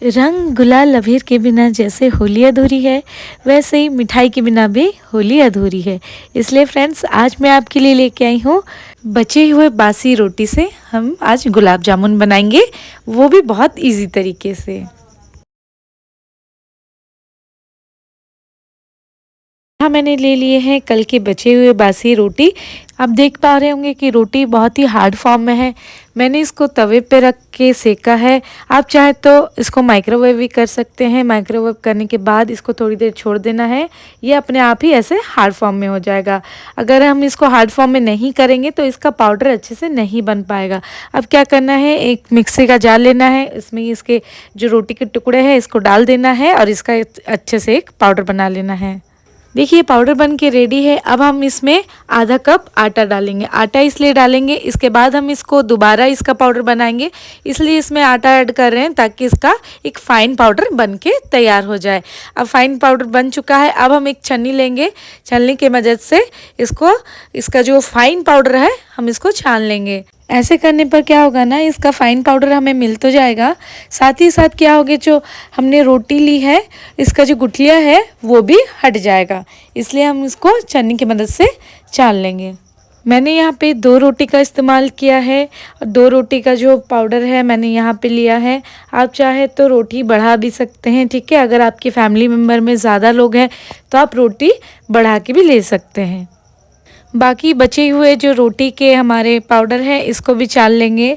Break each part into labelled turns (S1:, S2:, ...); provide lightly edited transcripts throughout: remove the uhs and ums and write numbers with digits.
S1: रंग गुलाल अबीर के बिना जैसे होली अधूरी है, वैसे ही मिठाई के बिना भी होली अधूरी है। इसलिए फ्रेंड्स, आज मैं आपके लिए लेके आई हूँ बचे हुए बासी रोटी से हम आज गुलाब जामुन बनाएंगे, वो भी बहुत इजी तरीके से। यहाँ मैंने ले लिए हैं कल के बचे हुए बासी रोटी। आप देख पा रहे होंगे कि रोटी बहुत ही हार्ड फॉर्म में है। मैंने इसको तवे पे रख के सेका है। आप चाहे तो इसको माइक्रोवेव भी कर सकते हैं। माइक्रोवेव करने के बाद इसको थोड़ी देर छोड़ देना है, ये अपने आप ही ऐसे हार्ड फॉर्म में हो जाएगा। अगर हम इसको हार्ड फॉर्म में नहीं करेंगे तो इसका पाउडर अच्छे से नहीं बन पाएगा। अब क्या करना है, एक मिक्सी का जार लेना है, इसमें इसके जो रोटी के टुकड़े हैं इसको डाल देना है और इसका अच्छे से एक पाउडर बना लेना है। देखिए पाउडर बन के रेडी है। अब हम इसमें आधा कप आटा डालेंगे। आटा इसलिए डालेंगे, इसके बाद हम इसको दोबारा इसका पाउडर बनाएंगे, इसलिए इसमें आटा ऐड कर रहे हैं ताकि इसका एक फ़ाइन पाउडर बन के तैयार हो जाए। अब फ़ाइन पाउडर बन चुका है। अब हम एक छन्नी लेंगे, छलनी की मदद से इसका जो फ़ाइन पाउडर है हम इसको छान लेंगे। ऐसे करने पर क्या होगा ना, इसका फ़ाइन पाउडर हमें मिल तो जाएगा, साथ ही साथ क्या होगा, जो हमने रोटी ली है इसका जो गुठलिया है वो भी हट जाएगा। इसलिए हम इसको छन्नी की मदद से छान लेंगे। मैंने यहाँ पे 2 रोटी का इस्तेमाल किया है और 2 रोटी का जो पाउडर है मैंने यहाँ पे लिया है। आप चाहे तो रोटी बढ़ा भी सकते हैं, ठीक है। अगर आपकी फैमिली मेम्बर में ज़्यादा लोग हैं तो आप रोटी बढ़ा के भी ले सकते हैं। बाकी बचे हुए जो रोटी के हमारे पाउडर है इसको भी चाल लेंगे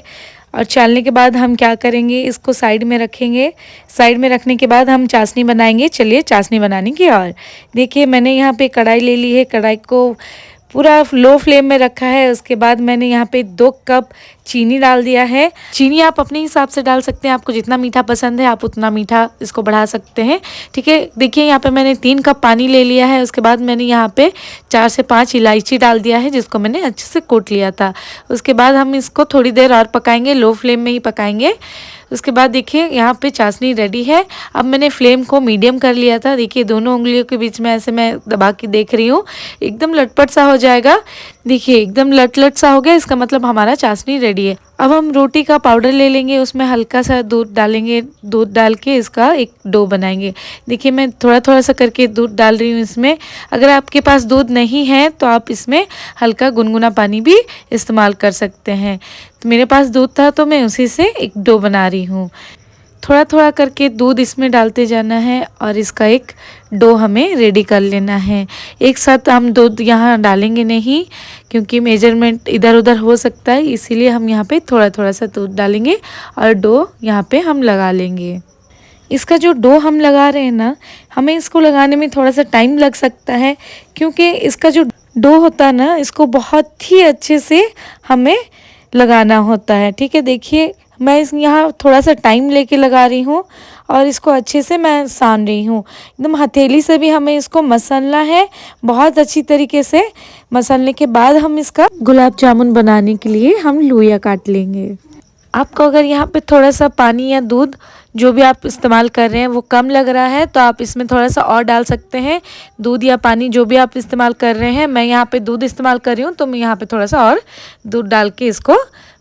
S1: और चालने के बाद हम क्या करेंगे, इसको साइड में रखेंगे। साइड में रखने के बाद हम चाशनी बनाएंगे। चलिए चाशनी बनाने की। और देखिए मैंने यहाँ पे कढ़ाई ले ली है, कढ़ाई को पूरा लो फ्लेम में रखा है। उसके बाद मैंने यहाँ पे 2 कप चीनी डाल दिया है। चीनी आप अपने हिसाब से डाल सकते हैं, आपको जितना मीठा पसंद है आप उतना मीठा इसको बढ़ा सकते हैं, ठीक है। देखिए यहाँ पे मैंने 3 कप पानी ले लिया है। उसके बाद मैंने यहाँ पे 4 से 5 इलायची डाल दिया है, जिसको मैंने अच्छे से कूट लिया था। उसके बाद हम इसको थोड़ी देर और पकाएंगे, लो फ्लेम में ही पकाएंगे। उसके बाद देखिए यहाँ पे चाशनी रेडी है। अब मैंने फ्लेम को मीडियम कर लिया था। देखिए दोनों उंगलियों के बीच में ऐसे मैं दबा के देख रही हूँ, एकदम लटपट सा हो जाएगा। देखिए एकदम लट सा हो गया, इसका मतलब हमारा चाशनी रेडी है। अब हम रोटी का पाउडर ले लेंगे, उसमें हल्का सा दूध डालेंगे। दूध डाल के इसका एक डो बनाएंगे। देखिए मैं थोड़ा थोड़ा सा करके दूध डाल रही हूँ इसमें। अगर आपके पास दूध नहीं है तो आप इसमें हल्का गुनगुना पानी भी इस्तेमाल कर सकते हैं। तो मेरे पास दूध था तो मैं उसी से एक डो बना रही हूँ। थोड़ा थोड़ा करके दूध इसमें डालते जाना है और इसका एक डो हमें रेडी कर लेना है। एक साथ हम दूध यहाँ डालेंगे नहीं, क्योंकि मेजरमेंट इधर उधर हो सकता है, इसीलिए हम यहाँ पे थोड़ा थोड़ा सा दूध डालेंगे और डो यहाँ पे हम लगा लेंगे। इसका जो डो हम लगा रहे हैं ना, हमें इसको लगाने में थोड़ा सा टाइम लग सकता है, क्योंकि इसका जो डो होता है ना इसको बहुत ही अच्छे से हमें लगाना होता है, ठीक है। देखिए मैं इस यहाँ थोड़ा सा टाइम लेके लगा रही हूँ और इसको अच्छे से मैं सान रही हूँ। एकदम हथेली से भी हमें इसको मसलना है, बहुत अच्छी तरीके से। मसलने के बाद हम इसका गुलाब जामुन बनाने के लिए हम लोइयाँ काट लेंगे। आपको अगर यहाँ पे थोड़ा सा पानी या दूध जो भी आप इस्तेमाल कर रहे हैं वो कम लग रहा है तो आप इसमें थोड़ा सा और डाल सकते हैं। दूध या पानी जो भी आप इस्तेमाल कर रहे हैं, मैं यहाँ पे दूध इस्तेमाल कर रही हूँ तो मैं यहाँ पे थोड़ा सा और दूध डाल के इसको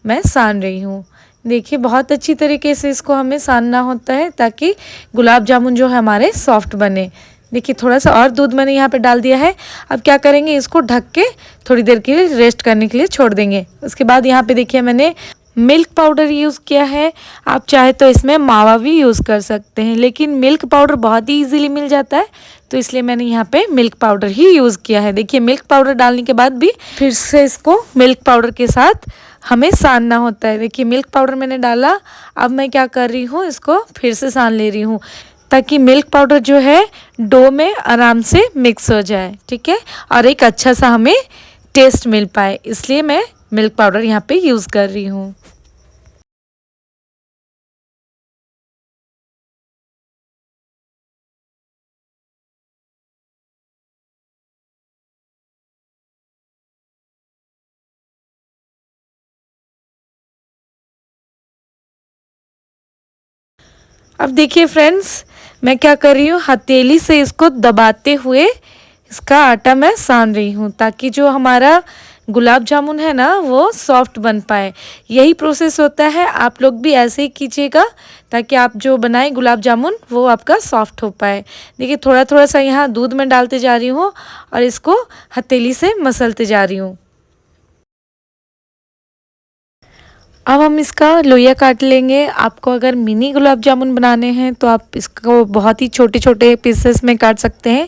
S1: मैं सान रही हूँ। देखिए बहुत अच्छी तरीके से इसको हमें सानना होता है ताकि गुलाब जामुन जो है हमारे सॉफ्ट बने। देखिए थोड़ा सा और दूध मैंने यहाँ पे डाल दिया है। अब क्या करेंगे, इसको ढक के थोड़ी देर के लिए रेस्ट करने के लिए छोड़ देंगे। उसके बाद यहाँ पे देखिए मैंने मिल्क पाउडर यूज़ किया है। आप चाहे तो इसमें मावा भी यूज़ कर सकते हैं, लेकिन मिल्क पाउडर बहुत ही इजीली मिल जाता है तो इसलिए मैंने यहाँ पे मिल्क पाउडर ही यूज़ किया है। देखिए मिल्क पाउडर डालने के बाद भी फिर से इसको मिल्क पाउडर के साथ हमें सानना होता है। देखिए मिल्क पाउडर मैंने डाला, अब मैं क्या कर रही हूँ, इसको फिर से सान ले रही हूँ ताकि मिल्क पाउडर जो है डो में आराम से मिक्स हो जाए, ठीक है, और एक अच्छा सा हमें टेस्ट मिल पाए, इसलिए मैं मिल्क पाउडर यहाँ पे यूज़ कर रही हूँ। अब देखिए फ्रेंड्स, मैं क्या कर रही हूँ, हथेली से इसको दबाते हुए इसका आटा मैं सान रही हूँ ताकि जो हमारा गुलाब जामुन है ना वो सॉफ्ट बन पाए। यही प्रोसेस होता है, आप लोग भी ऐसे ही कीजिएगा ताकि आप जो बनाएं गुलाब जामुन वो आपका सॉफ्ट हो पाए। देखिए थोड़ा थोड़ा सा यहाँ दूध में डालते जा रही हूँ और इसको हथेली से मसलते जा रही हूँ। अब हम इसका लोइया काट लेंगे। आपको अगर मिनी गुलाब जामुन बनाने हैं तो आप इसको बहुत ही छोटे छोटे पीसेस में काट सकते हैं,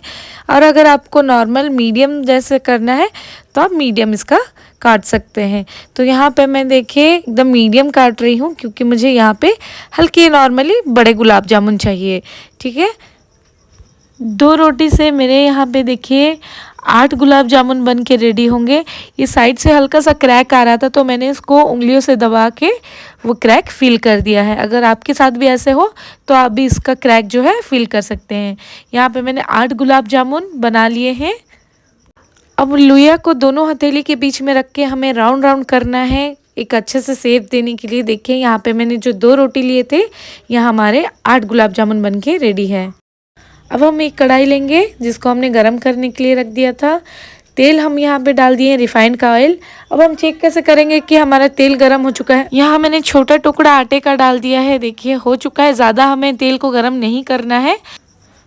S1: और अगर आपको नॉर्मल मीडियम जैसे करना है तो आप मीडियम इसका काट सकते हैं। तो यहाँ पे मैं देखिए एकदम मीडियम काट रही हूँ क्योंकि मुझे यहाँ पे हल्के नॉर्मली बड़े गुलाब जामुन चाहिए। ठीक है, 2 रोटी से मेरे यहाँ पे देखिए 8 गुलाब जामुन बन के रेडी होंगे। ये साइड से हल्का सा क्रैक आ रहा था तो मैंने इसको उंगलियों से दबा के वो क्रैक फिल कर दिया है। अगर आपके साथ भी ऐसे हो तो आप भी इसका क्रैक जो है फिल कर सकते हैं। यहाँ पे मैंने 8 गुलाब जामुन बना लिए हैं। अब लोइया को दोनों हथेली के बीच में रख के हमें राउंड राउंड करना है एक अच्छे से शेप देने के लिए। देखिए यहाँ पे मैंने जो 2 रोटी लिए थे, यहाँ हमारे 8 गुलाब जामुन बन के रेडी है। अब हम एक कढ़ाई लेंगे जिसको हमने गरम करने के लिए रख दिया था। तेल हम यहाँ पे डाल दिए रिफाइंड का ऑयल। अब हम चेक कैसे करेंगे कि हमारा तेल गरम हो चुका है। यहाँ मैंने छोटा टुकड़ा आटे का डाल दिया है, देखिए हो चुका है। ज़्यादा हमें तेल को गरम नहीं करना है,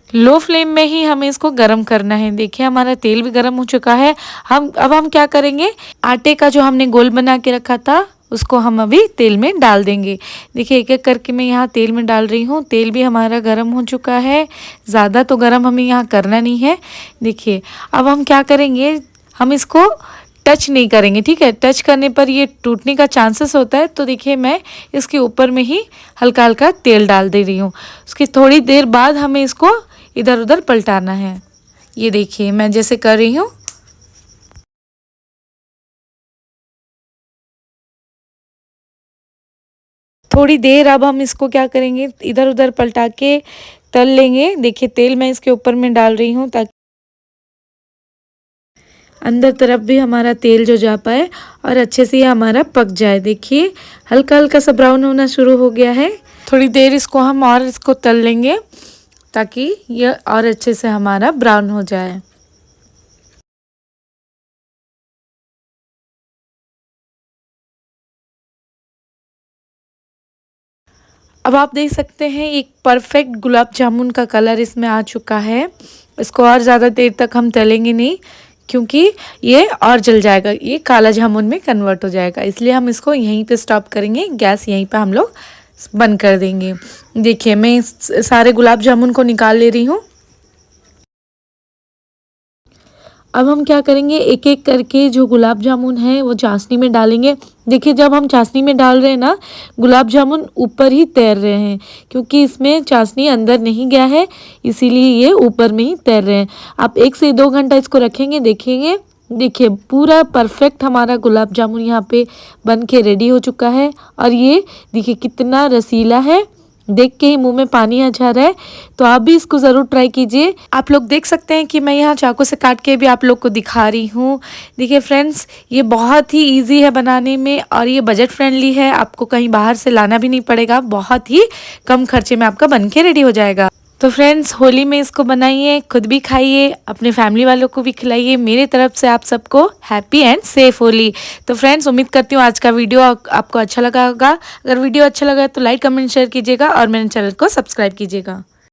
S1: लो फ्लेम में ही हमें इसको गरम करना है। देखिए हमारा तेल भी गरम हो चुका है। अब हम क्या करेंगे, आटे का जो हमने गोल बना के रखा था उसको हम अभी तेल में डाल देंगे। देखिए एक एक करके मैं यहाँ तेल में डाल रही हूँ। तेल भी हमारा गर्म हो चुका है, ज़्यादा तो गर्म हमें यहाँ करना नहीं है। देखिए अब हम क्या करेंगे, हम इसको टच नहीं करेंगे। ठीक है, टच करने पर ये टूटने का चांसेस होता है। तो देखिए मैं इसके ऊपर में ही हल्का हल्का तेल डाल दे रही हूँ। उसकी थोड़ी देर बाद हमें इसको इधर उधर पलटाना है। ये देखिए मैं जैसे कर रही हूँ। थोड़ी देर अब हम इसको क्या करेंगे, इधर उधर पलटा के तल लेंगे। देखिए तेल मैं इसके ऊपर में डाल रही हूँ ताकि अंदर तरफ भी हमारा तेल जो जा पाए और अच्छे से ये हमारा पक जाए। देखिए हल्का हल्का सा ब्राउन होना शुरू हो गया है। थोड़ी देर इसको हम और इसको तल लेंगे ताकि ये और अच्छे से हमारा ब्राउन हो जाए। अब आप देख सकते हैं एक परफेक्ट गुलाब जामुन का कलर इसमें आ चुका है। इसको और ज़्यादा देर तक हम तलेंगे नहीं क्योंकि ये और जल जाएगा, ये काला जामुन में कन्वर्ट हो जाएगा। इसलिए हम इसको यहीं पे स्टॉप करेंगे, गैस यहीं पे हम लोग बंद कर देंगे। देखिए मैं सारे गुलाब जामुन को निकाल ले रही हूँ। अब हम क्या करेंगे, एक एक करके जो गुलाब जामुन है वो चाशनी में डालेंगे। देखिए जब हम चाशनी में डाल रहे हैं ना, गुलाब जामुन ऊपर ही तैर रहे हैं क्योंकि इसमें चाशनी अंदर नहीं गया है, इसीलिए ये ऊपर में ही तैर रहे हैं। आप 1 से 2 घंटा इसको रखेंगे, देखेंगे। देखिए पूरा परफेक्ट हमारा गुलाब जामुन यहाँ पे बन के रेडी हो चुका है। और ये देखिए कितना रसीला है, देख के ही मुंह में पानी आ जा रहा है। तो आप भी इसको ज़रूर ट्राई कीजिए। आप लोग देख सकते हैं कि मैं यहाँ चाकू से काट के भी आप लोग को दिखा रही हूँ। देखिए फ्रेंड्स ये बहुत ही इजी है बनाने में और ये बजट फ्रेंडली है। आपको कहीं बाहर से लाना भी नहीं पड़ेगा, बहुत ही कम खर्चे में आपका बन के रेडी हो जाएगा। तो फ्रेंड्स होली में इसको बनाइए, खुद भी खाइए, अपने फैमिली वालों को भी खिलाइए। मेरे तरफ से आप सबको हैप्पी एंड सेफ होली। तो फ्रेंड्स उम्मीद करती हूँ आज का वीडियो आपको अच्छा लगा होगा। अगर वीडियो अच्छा लगा तो लाइक कमेंट शेयर कीजिएगा और मेरे चैनल को सब्सक्राइब कीजिएगा।